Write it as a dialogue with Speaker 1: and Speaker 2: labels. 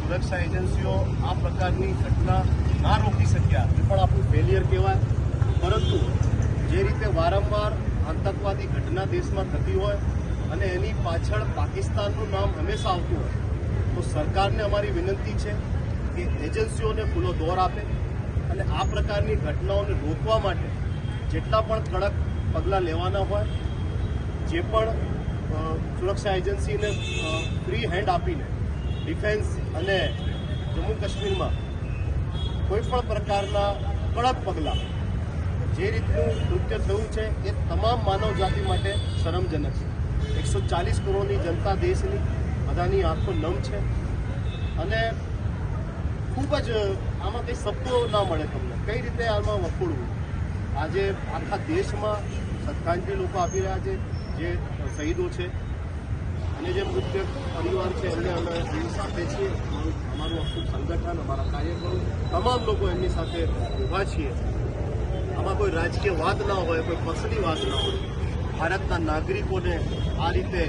Speaker 1: સુરક્ષા એજન્સીઓ આ પ્રકારની ઘટના ના રોકી શક્યા એ પણ આપણું ફેલિયર કહેવાય. પરંતુ જે રીતે વારંવાર આતંકવાદી ઘટના દેશમાં થતી હોય અને એની પાછળ પાકિસ્તાનનું નામ હંમેશા આવતું હોય, તો સરકારને અમારી વિનંતી છે કે એજન્સીઓને ખુલ્લો દોર આપે અને આ પ્રકારની ઘટનાઓને રોકવા માટે જેટલા પણ કડક પગલાં લેવાના હોય, જે પણ સુરક્ષા એજન્સીને ફ્રી હેન્ડ આપીને ડિફેન્સ અને જમ્મુ કાશ્મીરમાં કોઈ પણ પ્રકારના કડક પગલાં, જે રીતનું કૃત્ય થયું છે એ તમામ માનવ જાતિ માટે શરમજનક છે. 140 કરોડની જનતા દેશની બધાની આંખો નમ છે અને ખૂબ જ આમાં કંઈ શબ્દો ના મળે તમને કઈ રીતે આમાં વખોડવું. આજે આખા દેશમાં શ્રદ્ધાંજલિ લોકો આપી રહ્યા છે જે શહીદો છે અને જે મૃતક પરિવાર છે એમને અમે એમની સાથે છીએ. અમારું આખું સંગઠન, અમારા કાર્યકરો, તમામ લોકો એમની સાથે ઊભા છીએ. આમાં કોઈ રાજકીય વાત ના હોય, કોઈ પક્ષની વાત ના હોય. ભારતના નાગરિકોને આ રીતે